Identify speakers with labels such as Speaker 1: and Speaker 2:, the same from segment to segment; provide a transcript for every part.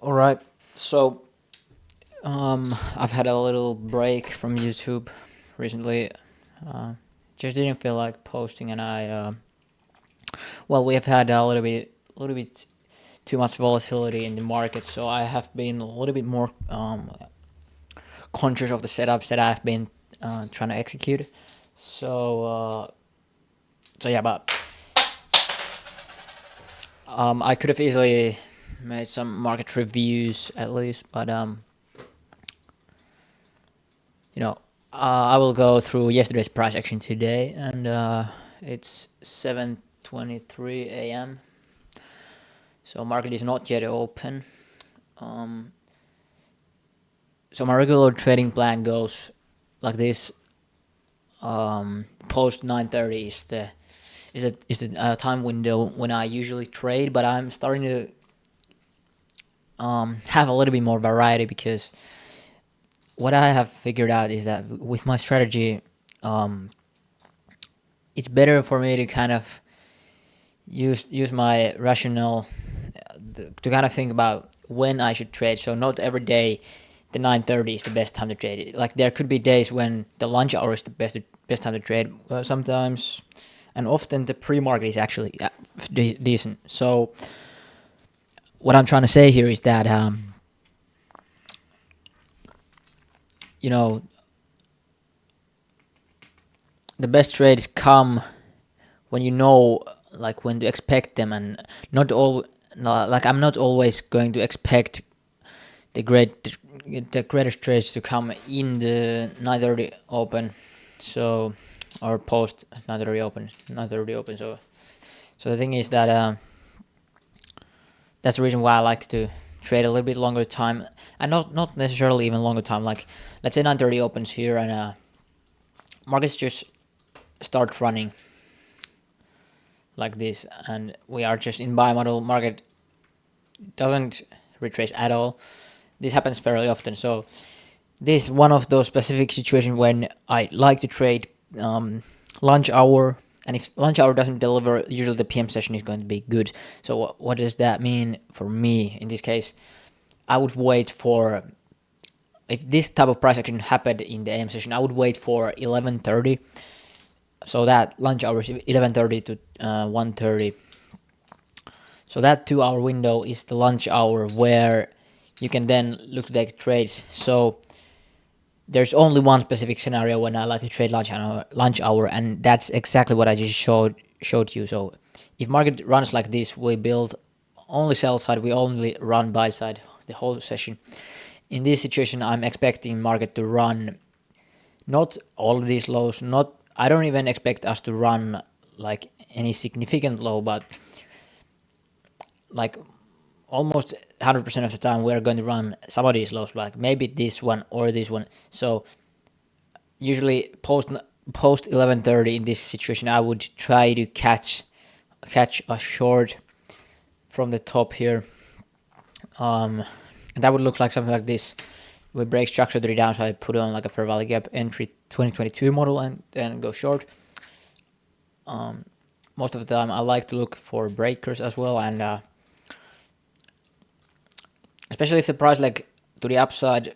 Speaker 1: All right. So, I've had a little break from YouTube recently. Uh, just didn't feel like posting, and we have had a little bit too much volatility in the market, so I have been a little bit more conscious of the setups that I've been trying to execute. So, but I could have easily made some market reviews at least, but you know, I will go through yesterday's price action today, and it's 7:23 a.m. So market is not yet open. Um, so my regular trading plan goes like this. Post 9:30 is the time window when I usually trade, but I'm starting to have a little bit more variety because what I have figured out is that with my strategy, um, it's better for me to kind of use my rationale to kind of think about when I should trade. So not every day the 9:30 is the best time to trade. Like there could be days when the lunch hour is the best time to trade. Sometimes and often the pre-market is actually decent. So what I'm trying to say here is that you know the best trades come when you know like when to expect them, and not all like I'm not always going to expect the greatest trades to come in the 9:30 open, so or post 9:30 open. So the thing is that that's the reason why I like to trade a little bit longer time, and not necessarily even longer time. Like let's say 9:30 opens here, and markets just start running like this, and we are just in buy model. Market doesn't retrace at all. This happens fairly often. So this is one of those specific situations when I like to trade lunch hour, and if lunch hour doesn't deliver, usually the PM session is going to be good. So what does that mean for me in this case? I would wait for, if this type of price action happened in the AM session, I would wait for 11:30. So that lunch hour is 11:30 to 1:30. So that 2 hour window is the lunch hour where you can then look to take trades. So there's only one specific scenario when I like to trade lunch hour, and that's exactly what I just showed you. So if market runs like this, we build only sell side, we only run buy side the whole session. In this situation, I'm expecting market to run not all of these lows. Not I don't even expect us to run like any significant low, but like almost 100% of the time we're going to run some of these lows, like maybe this one or this one. So usually post 11:30 in this situation, I would try to catch a short from the top here, and that would look like something like this. We break structure to the downside, put on like a fair value gap entry 2022 model, and then go short. Most of the time I like to look for breakers as well, and especially if the price like to the upside.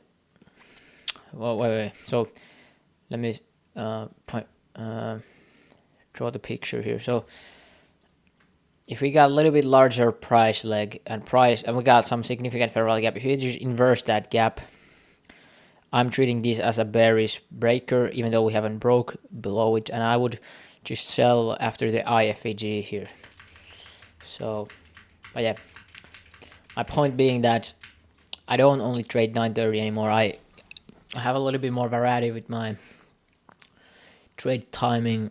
Speaker 1: Well, wait. So let me point, draw the picture here. So if we got a little bit larger price leg and we got some significant fair value gap, if you just inverse that gap, I'm treating this as a bearish breaker, even though we haven't broke below it, and I would just sell after the IFEG here. So, but yeah, my point being that I don't only trade 9:30 anymore. I have a little bit more variety with my trade timing.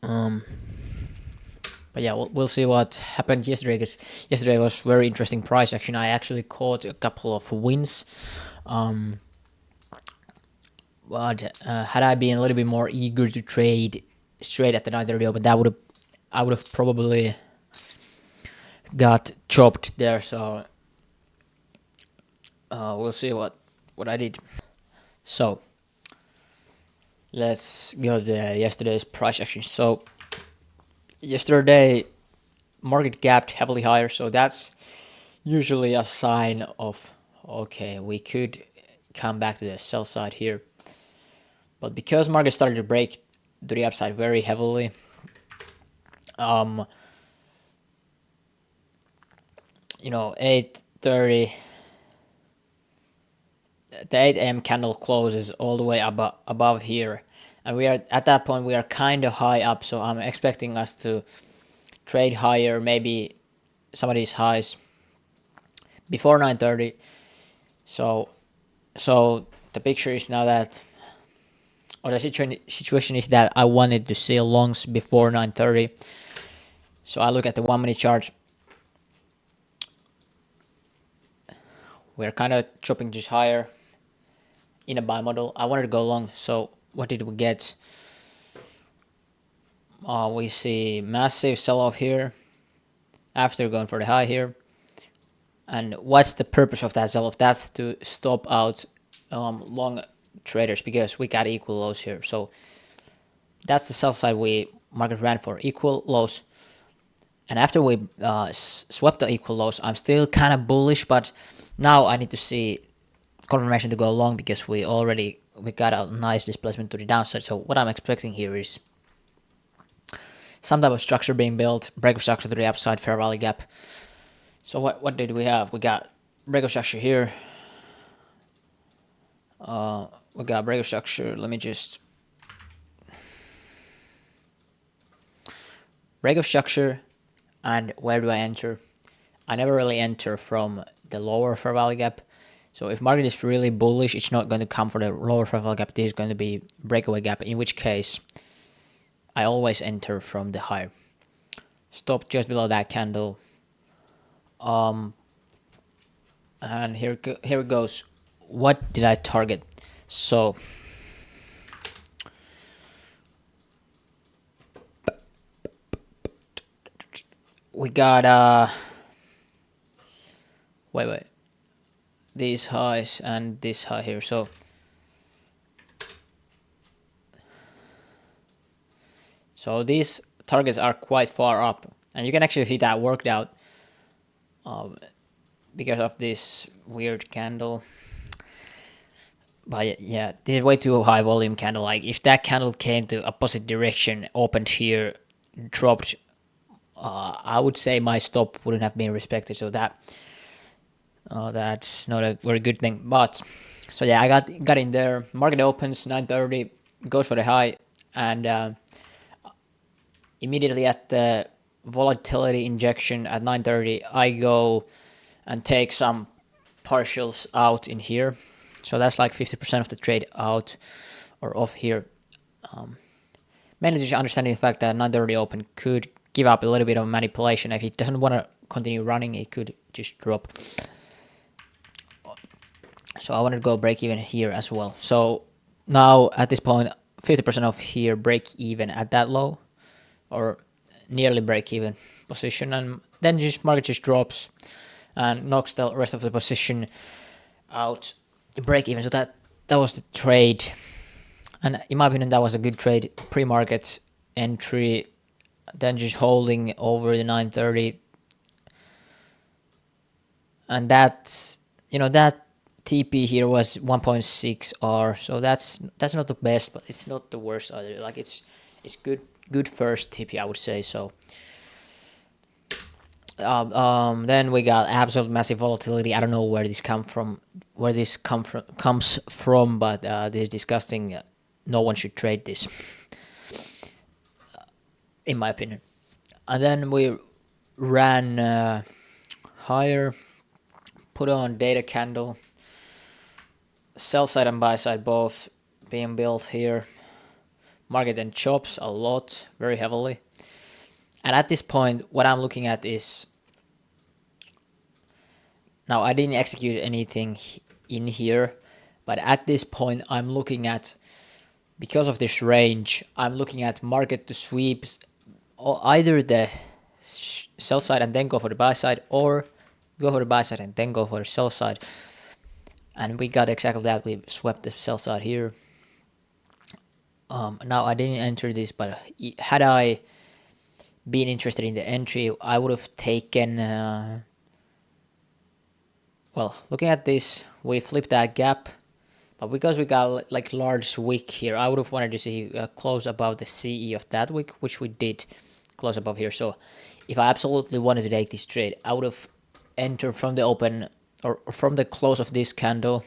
Speaker 1: But yeah, we'll see what happened yesterday, because yesterday was very interesting price action. I actually caught a couple of wins. But had I been a little bit more eager to trade straight at the 9:30 open, I would have probably got chopped there. So we'll see what I did. So let's go to yesterday's price action. So yesterday market gapped heavily higher, so that's usually a sign of, okay, we could come back to the sell side here. But because market started to break to the upside very heavily, um, 8:30, the 8 a.m. candle closes all the way above here, and we are at that point we are kind of high up. So I'm expecting us to trade higher, maybe some of these highs before 9:30. So the picture is now that, or the situation is that I wanted to sell longs before 9:30. So I look at the 1 minute chart. We're kind of chopping just higher in a buy model. I wanted to go long. So what did we get? We see massive sell-off here after going for the high here. And what's the purpose of that sell-off? That's to stop out long traders because we got equal lows here. So that's the sell side we market ran for, equal lows. And after we swept the equal lows, I'm still kind of bullish, but now I need to see confirmation to go long because we got a nice displacement to the downside. So what I'm expecting here is some type of structure being built, break of structure to the upside, fair value gap. So what did we have? We got break of structure here. We got break of structure. Let me just break of structure. And where do I enter? I never really enter from the lower fair value gap. So if market is really bullish, it's not going to come for the lower fair value gap. This is going to be breakaway gap, in which case I always enter from the higher. Stop just below that candle. And here it goes. What did I target? So we got wait, these highs and this high here. So these targets are quite far up, and you can actually see that worked out because of this weird candle. But yeah, this is way too high volume candle. Like if that candle came to opposite direction, opened here, dropped, I would say my stop wouldn't have been respected. So that's not a very good thing. But so yeah, I got in there. Market opens 9:30, goes for the high, and immediately at the volatility injection at 9:30, I go and take some partials out in here. So that's like 50% of the trade out or off here. Mainly just understanding the fact that 9:30 open could give up a little bit of manipulation. If it doesn't want to continue running, it could just drop. So I wanted to go break even here as well. So now at this point, 50% off here, break even at that low or nearly break even position, and then just market just drops and knocks the rest of the position out, break even. So that was the trade, and in my opinion that was a good trade. Pre-market entry, then just holding over the 9:30, and that's that TP here was 1.6 R, so that's not the best, but it's not the worst either. Like it's good first TP, I would say. So then we got absolute massive volatility. I don't know where this comes from, but this is disgusting. No one should trade this, in my opinion. And then we ran higher, put on data candle, sell side and buy side both being built here. Market then chops a lot, very heavily. And at this point, what I'm looking at is, now I didn't execute anything in here, but at this point I'm looking at, because of this range, I'm looking at market to sweeps either the sell side and then go for the buy side, or go for the buy side and then go for the sell side. And we got exactly that. We swept the sell side here. Now I didn't enter this, but had I been interested in the entry, I would have taken well, looking at this, we flipped that gap, but because we got like large wick here, I would have wanted to see close above the CE of that wick, which we did close above here. So if I absolutely wanted to take this trade, I would have entered from the open or from the close of this candle,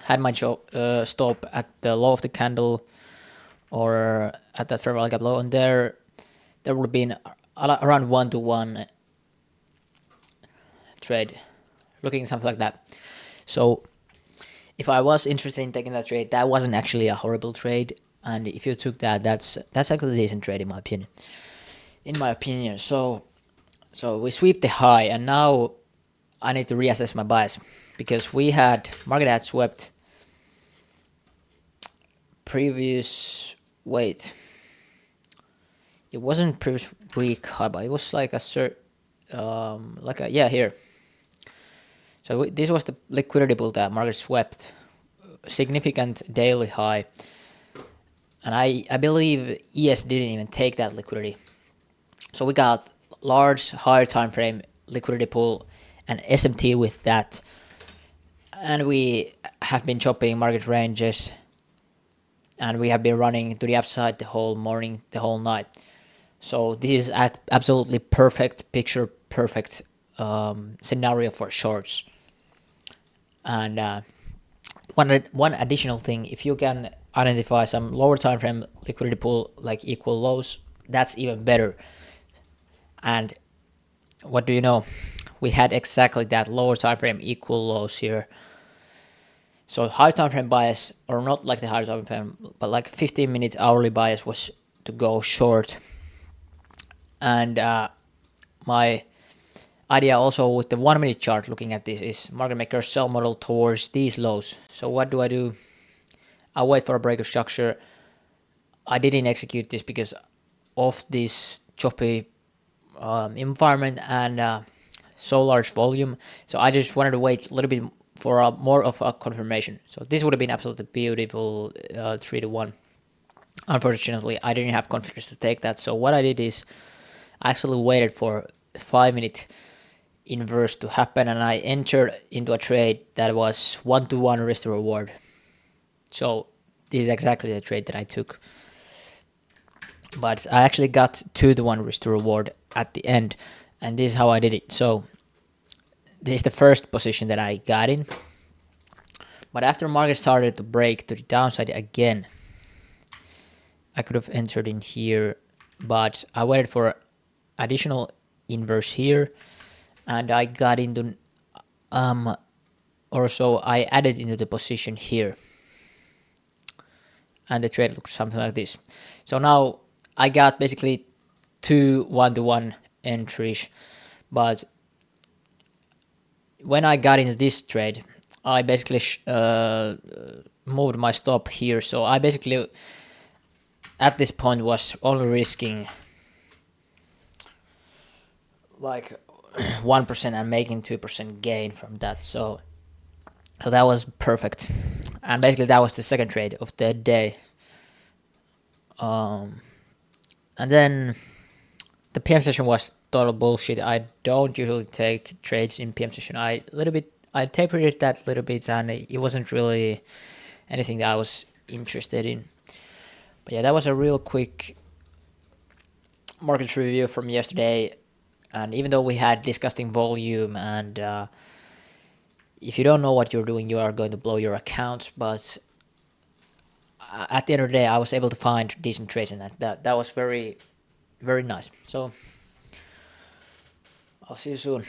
Speaker 1: had my stop at the low of the candle or at that fair value gap low, and there would have been around 1-to-1 trade, looking something like that. So if I was interested in taking that trade, that wasn't actually a horrible trade, and if you took that, that's actually a decent trade in my opinion. So we sweep the high, and now I need to reassess my bias because market had swept previous. Wait, it wasn't previous week high, but it was like here. So this was the liquidity pool that market swept, significant daily high, and I believe ES didn't even take that liquidity. So we got large higher time frame liquidity pool and SMT with that, and we have been chopping market ranges, and we have been running to the upside the whole morning, the whole night. So this is absolutely perfect picture, perfect scenario for shorts. And one additional thing, if you can identify some lower time frame liquidity pool like equal lows, that's even better. And what do you know? We had exactly that lower time frame equal lows here. So high time frame bias, or not like the high time frame, but like 15-minute hourly bias was to go short. And my idea also with the 1 minute chart looking at this is market maker sell model towards these lows. So what do? I wait for a break of structure. I didn't execute this because of this choppy environment and so large volume. So I just wanted to wait a little bit for more of a confirmation. So this would have been absolutely beautiful 3-to-1. Unfortunately, I didn't have confidence to take that. So what I did is I actually waited for 5-minute inverse to happen, and I entered into a trade that was 1-to-1 risk to reward. So this is exactly the trade that I took. But I actually got 2-to-1 risk to reward at the end, and this is how I did it. So this is the first position that I got in. But after market started to break to the downside again, I could have entered in here, but I waited for additional inverse here, and I got into or so I added into the position here, and the trade looks something like this. So now I got basically 2 1-to-1 entries, but when I got into this trade, I basically moved my stop here. So I basically at this point was only risking like 1% and making 2% gain from that. So that was perfect, and basically that was the second trade of the day. And then the PM session was total bullshit. I don't usually take trades in PM session. I tapered it that little bit, and it wasn't really anything that I was interested in. But yeah, that was a real quick market review from yesterday. And even though we had disgusting volume, and if you don't know what you're doing, you are going to blow your accounts. But at the end of the day, I was able to find decent trades in that. That was very, very nice. So I'll see you soon.